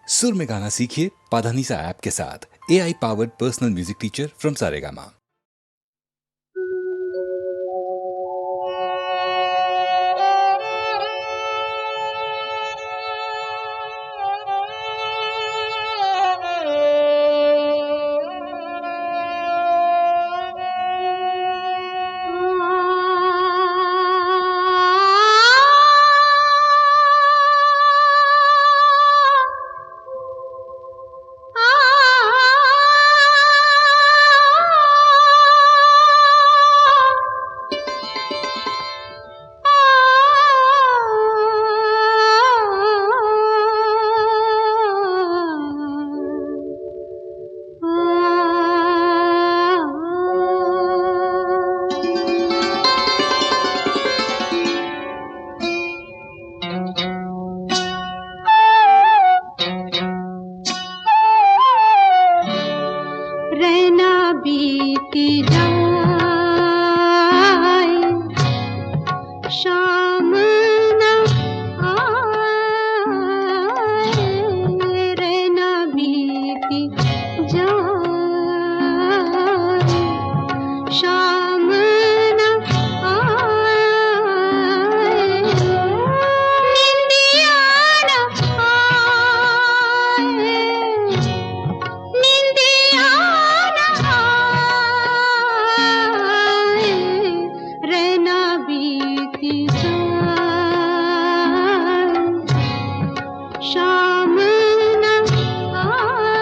सुर में गाना सीखिए पाधानीसा ऐप के साथ। AI powered personal music teacher from Saregama. रहना बीती जाए शाम न आए, रहना बीती जाए शाम न आए, निंदिया न आए, निंदिया न आए, रहना बीती जाए शाम न आए,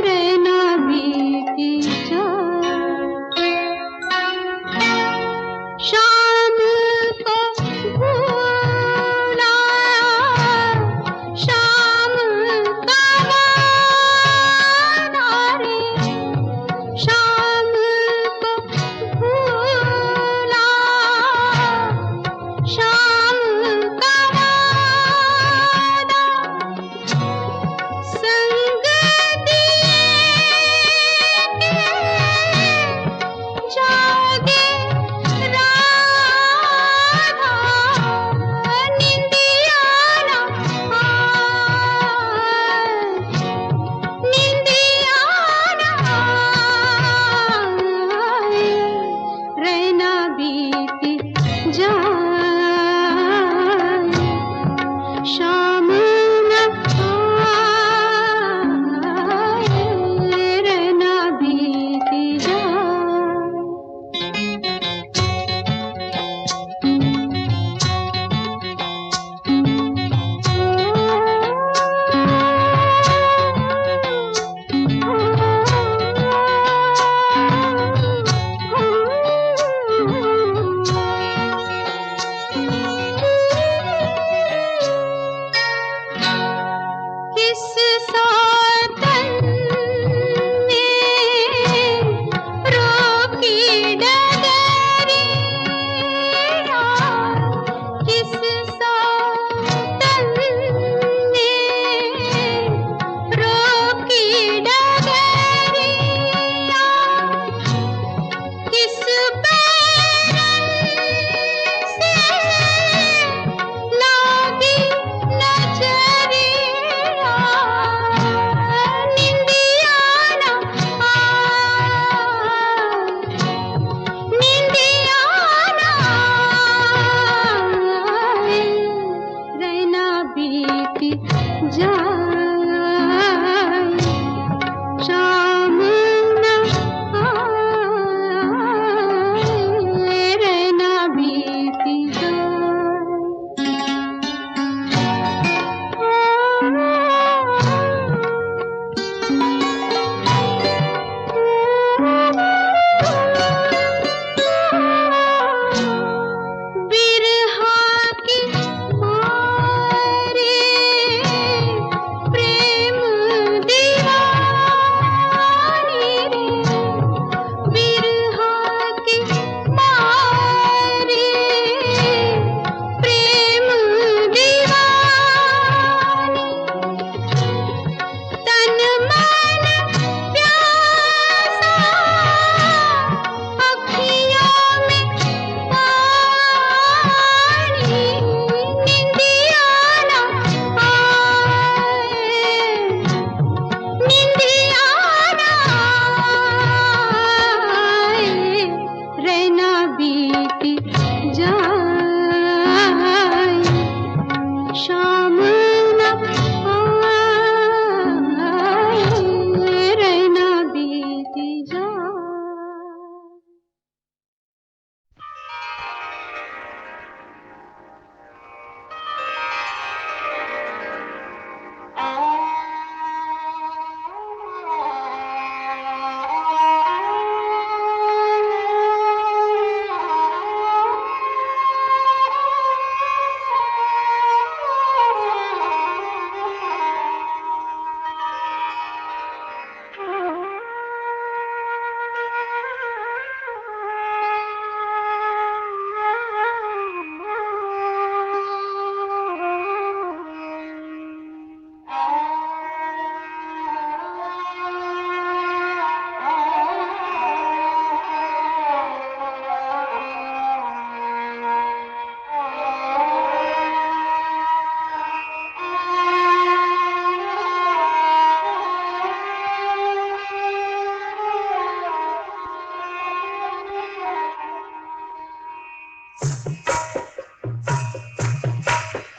रहना बीती जाए। शाम को भूला शाम का वादा रे, शाम को भूला शाम का वादा, संग दिए जागे राधा, निंदिया न आए, निंदिया न आए, रहना बीती जाए शाम न आए, रहना बीती किस सातन ने रोकी डगरिया, किस सातन ने रोकी डगरिया, किस बैरन से लागी नजरिया, निंदिया न आए, निंदिया न आए, रहना बीती जाए शाम न आए, रहना बीती बिरहा की मारे शाम न आए, रहना बीती जाए।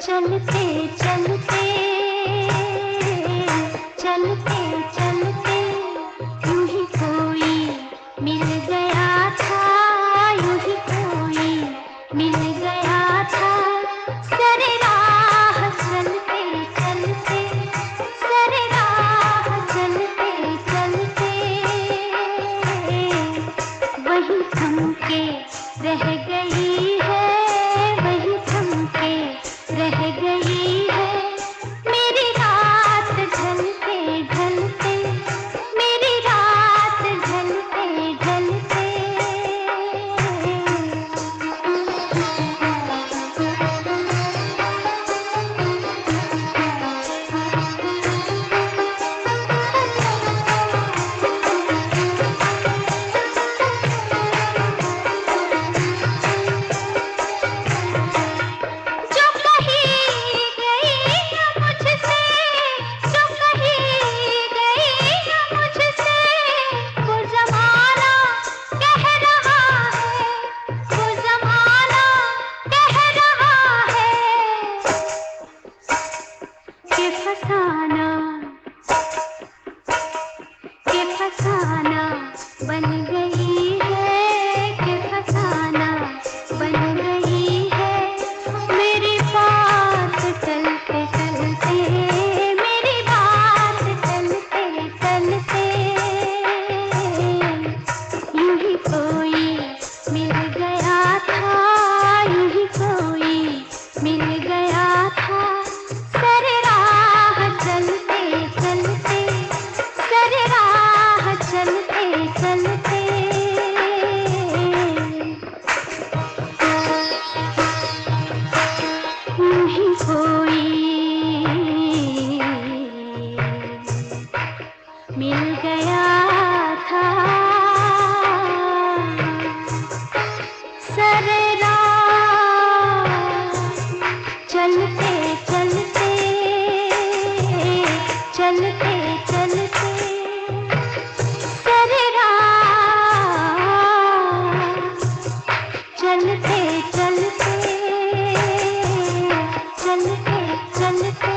चलते चलते चलते चलते यूं ही कोई मिल गया था, यूं ही कोई मिल गया था। सरे राह चलते चलते, सरे राह चलते चलते वही थम के रह गई है, वही थम के रह गई है मेरी रात ढलते ढलते, मेरी रात ढलते ढलते। फसाना बन गई है, कि फसाना बन गई है मेरी बात चलते चलते, मेरी बात चलते चलते। यूं ही कोई मिल गया था, यूं ही कोई मिल गया था सरे राह चलते चलते, सरे राह चलते चलते। यूं ही कोई मिल गया था सरे राह चलते चलते, चलते चलते सरे राह चलते चलते, चलते चलते।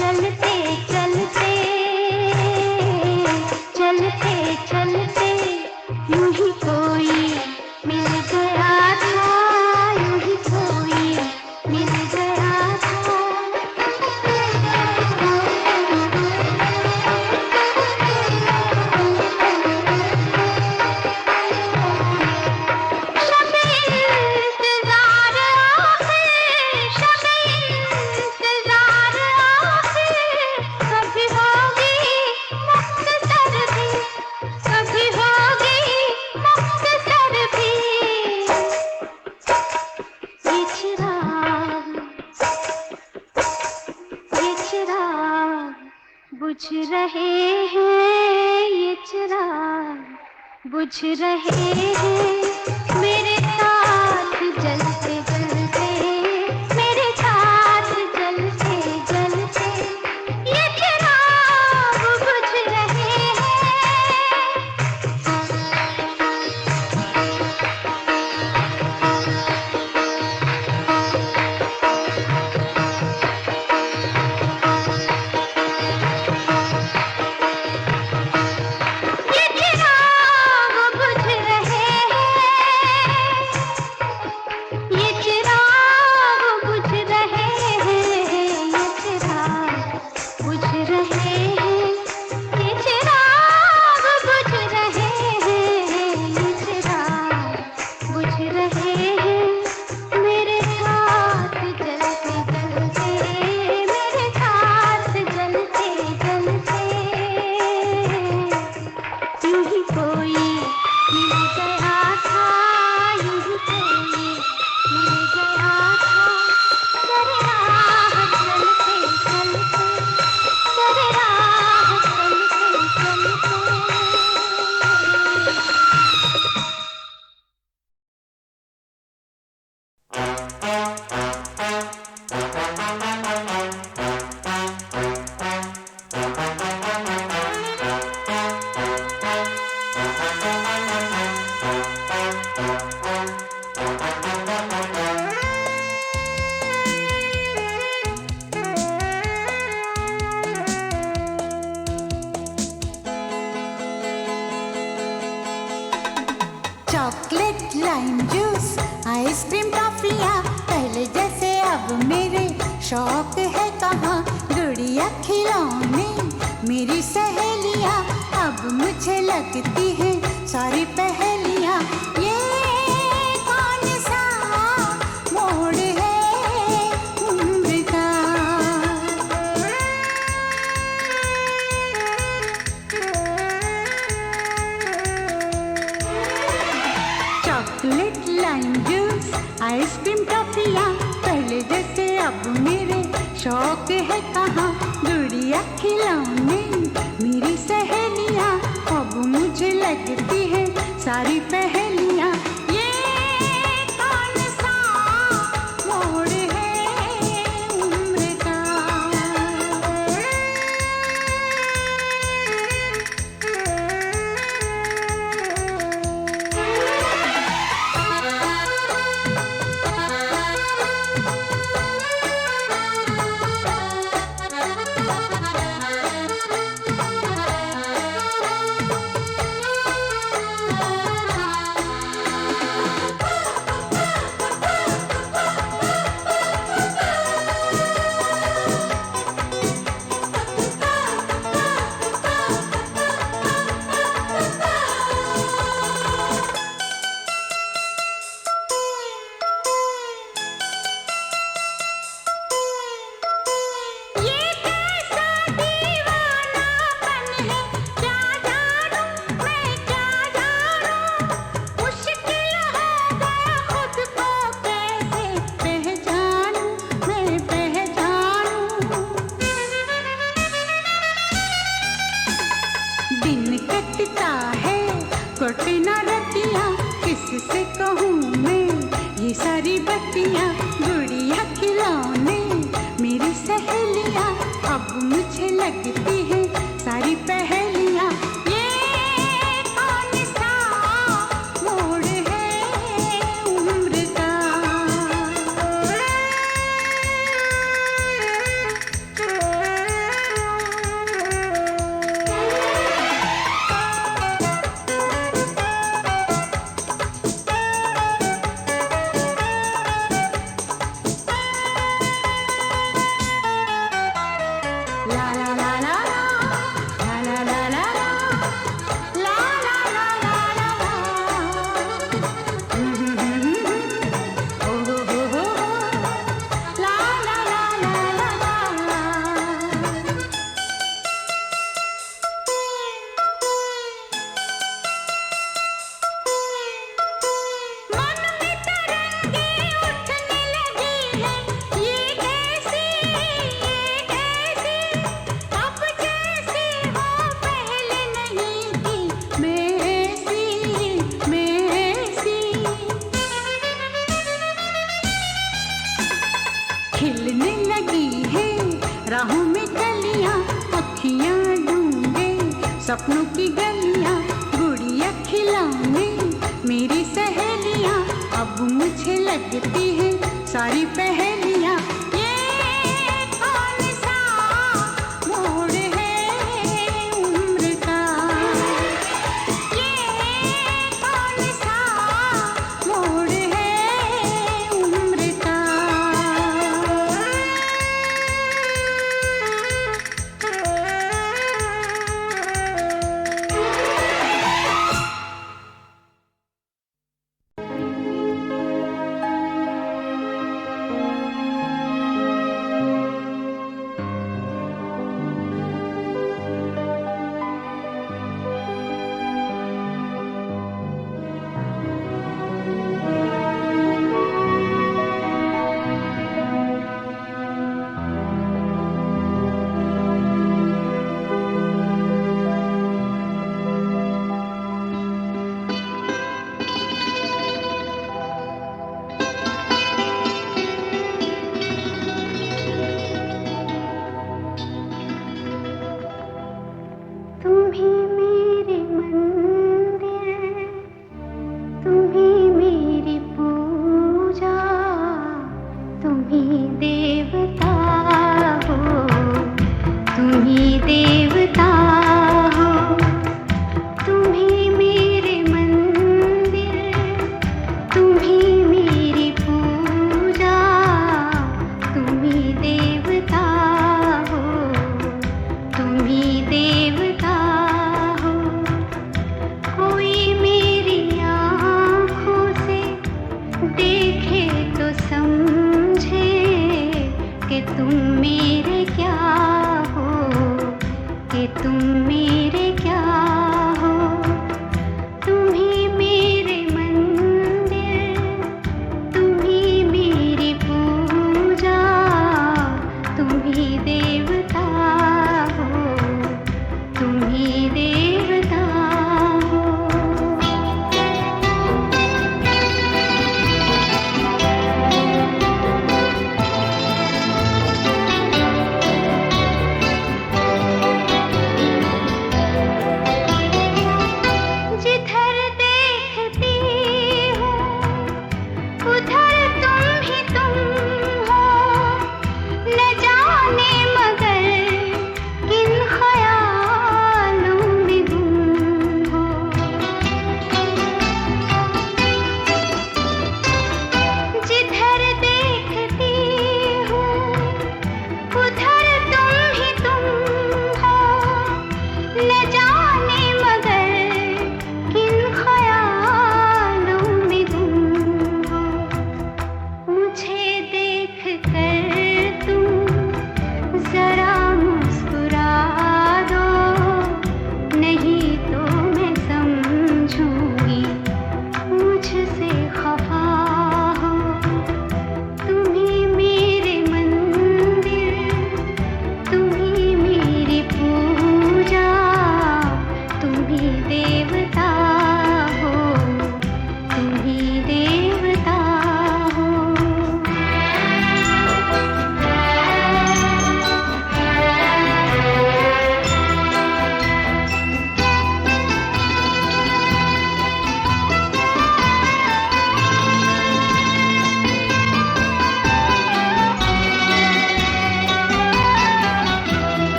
चलते चलते, चलते चलते यूं ही कोई मिल गया था, यूं ही कोई मिल गया था। शब-ए इंतज़ार आखिर, शब-ए इंतज़ार आखिर कभी होगी मुख्तसर भी, कभी होगी मुख्तसर भी। ये चिराग बुझ रहे हैं, ये चिराग बुझ रहे हैं मेरे साथ जलते जलते, मेरे साथ जलते जलते। ये चिराग बुझ रहे हैं, से ये मिल गया था दर राह चलते चलते दर राह चलते चलते। चॉकलेट लाइम जूस आइसक्रीम टॉफियाँ पहले जैसे अब मेरे शौक है कहाँ। गुड़िया खिलौने मेरी सहेलियाँ अब मुझे लगती है सारी पहेलियाँ। ये कौन सा मोड़ है उम्र का। चॉकलेट लाइम जूस आइसक्रीम टॉफियाँ पहले जैसे अब मेरे शौक है कहाँ। गुड़िया खिलौने मेरी सहेलियाँ अब मुझे लगती है सारी पहेलियाँ। ये कौन सा मोड़ है उम्र का। दिन कटता है कटे ना रतियाँ किससे कहूँ मैं ये सारी बत्तियाँ। गुड़िया खिलौने मेरी सहेलियाँ अब मुझे लगती है सारी पहेलियाँ। ये कौन सा मोड़ है उम्र का। La la la la la la la la la la la la la la oh ho ho ho la la la la la la। मन में तरंगे उठने लगी है ये कैसी अब जैसी हो पहले नहीं थी मैं ऐसी खिलने लगी है राहों में कलियां अखियां ढूंढे सपनों की गलियां। गुड़िया खिलौने मेरी सहेलियां अब मुझे लगती है सारी पहेलियां। ये कौन सा मोड़ है उम्र का। ये कौन सा मोड़ है उम्र का। तुम्ही मेरी पूजा, तुम्ही देवता हो, तुम्ही देवता हो, तुम्ही मेरे मंदिर, तुम्ही मेरी पूजा, तुम्ही देवता हो, तुम्ही देवता हो। कोई मेरी आँखों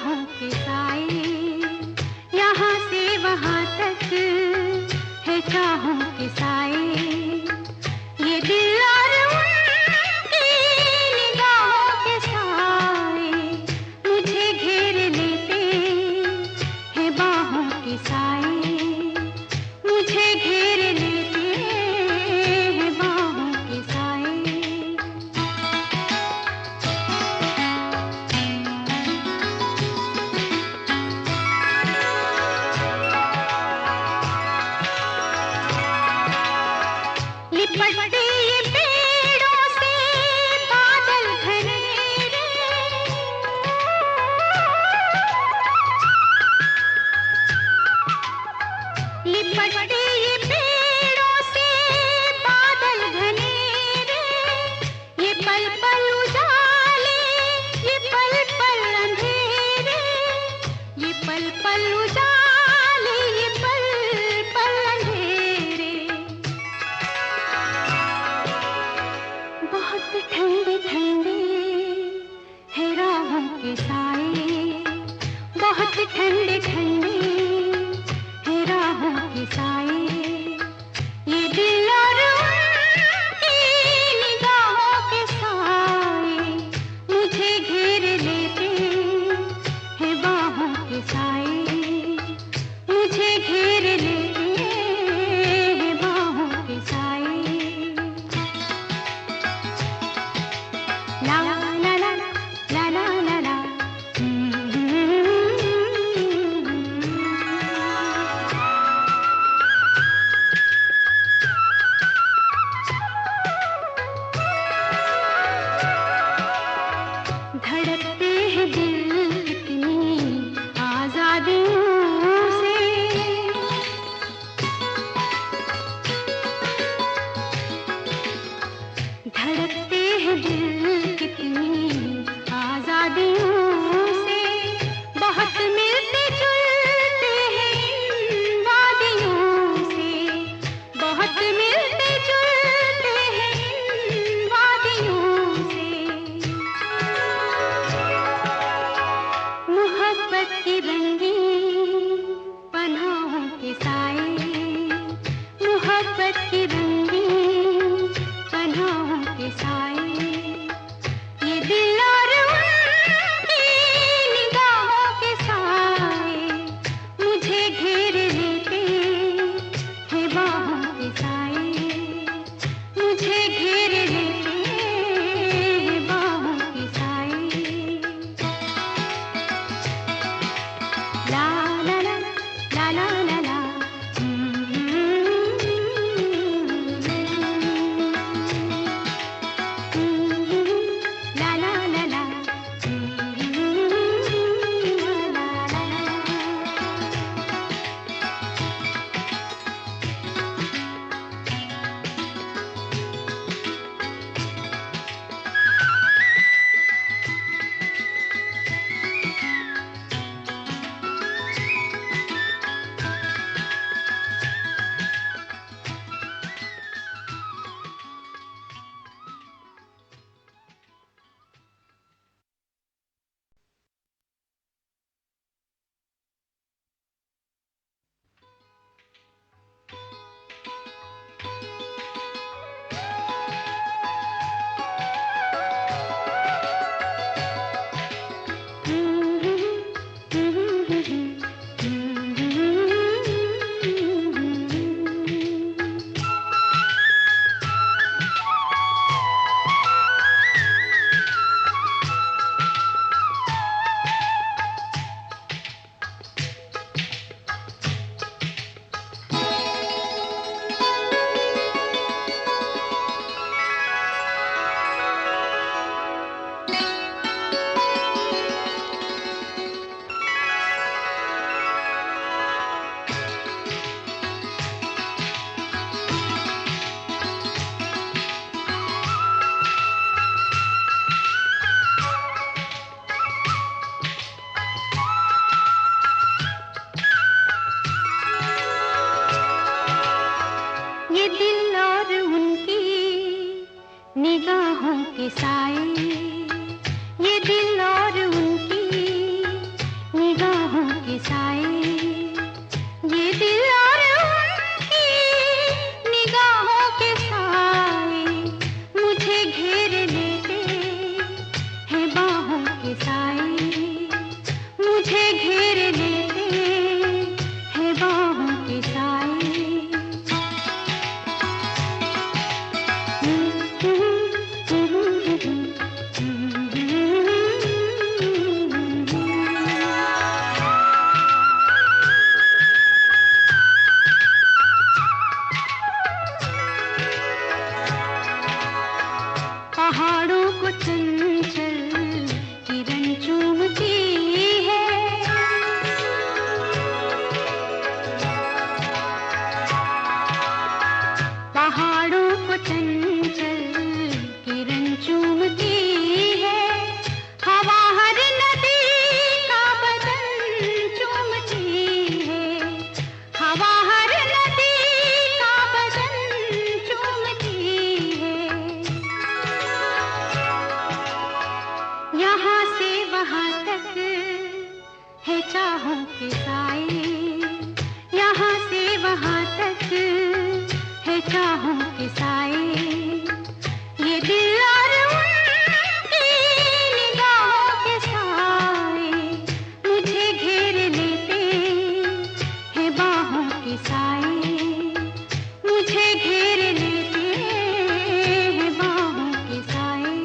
निगाहों के साए, यहाँ से वहाँ तक है चाहों के साए, ये दिल और उनकी निगाहों के साए मुझे घेर लेते हैं बाहों के साए, मुझे घेर लेते हैं बाहों के साए। लिपटते ये पेड़ों से बादल घनेरे, लिपटते ये पेड़ों से बादल घनेरे, ये पल पल उजाले, ये पल पल अंधेरे, ये पल पल उजाले, ये पल पल अंधेरे। बहुत ठंडे ठंडे है राहों के साए, बहुत ठंडे ठंडे है राहों के साए, ये दिल और उनकी निगाहों के साए मुझे घेर लेते हैं बाहों के साए, मुझे घेर लेते हैं बाहों के साए। La la la la la la la la. धड़कते हैं दिल कितनी आजाद घेर लेते हैं बाहों के साए। पहाड़ों को चंचल किरण चूमती है, पहाड़ों को चंचल किरण चूमती है, हवा हर नदी का बदन चूमती है, हवा हर नदी का बदन चूमती है। यहाँ से वहाँ तक है चाहों के साए, यहाँ से वहाँ तक है चाहों के साए। ये दिल और उनकी निगाहों के साए मुझे घेर लेते हैं बाहों के साए, मुझे घेर लेते हैं बाहों के साए।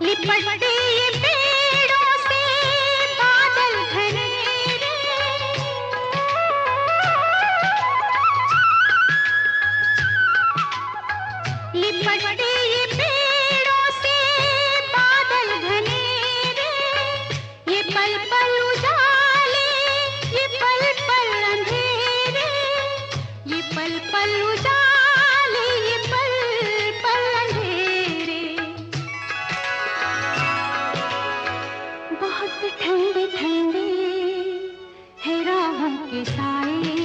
लिपटते ये पेड़ों से बादल घनेरे, लिपटते ये पेड़ों से बादल घनेरे, ये पल पल उजाले, ये पल पल अंधेरे, ये पल पल उजाले, ये पल पल अंधेरे। बहुत ठंडे ठंडे है राहों के साए,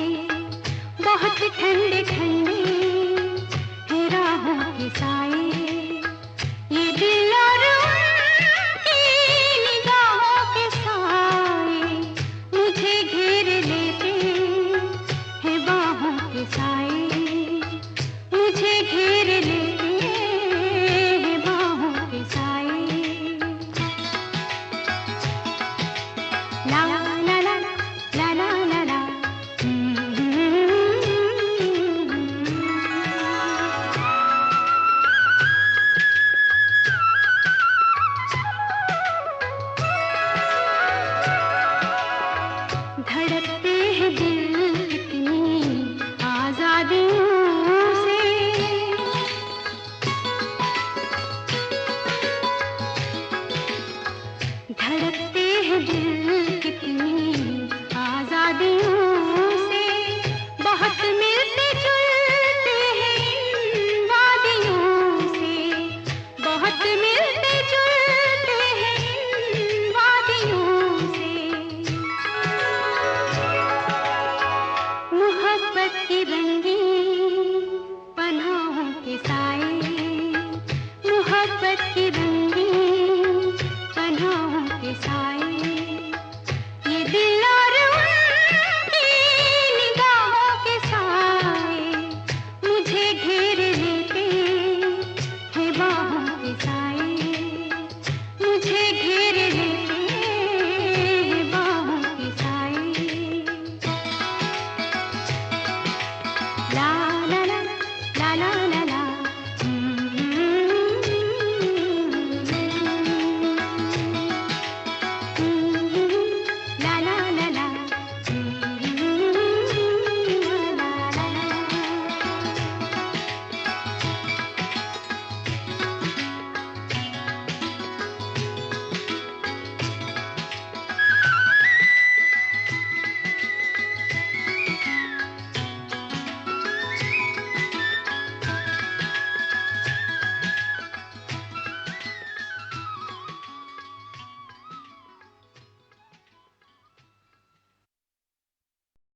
बहुत ठंडे ठंडे है राहों के साए। ये दिल और उनकी निगाहों के साए मुझे घेर लेते हैं बाहों के साए, मुझे घेर लेते हैं बाहों के साए। La la la la la la la la. धड़कते हैं दिल कितनी आजादियों से, धड़कते हैं दिल कितनी आजादियों से, बहुत मिलते जुलते हैं इन वादियों से, बहुत मिलते जुलते हैं इन वादियों से। मोहब्बत की रंगी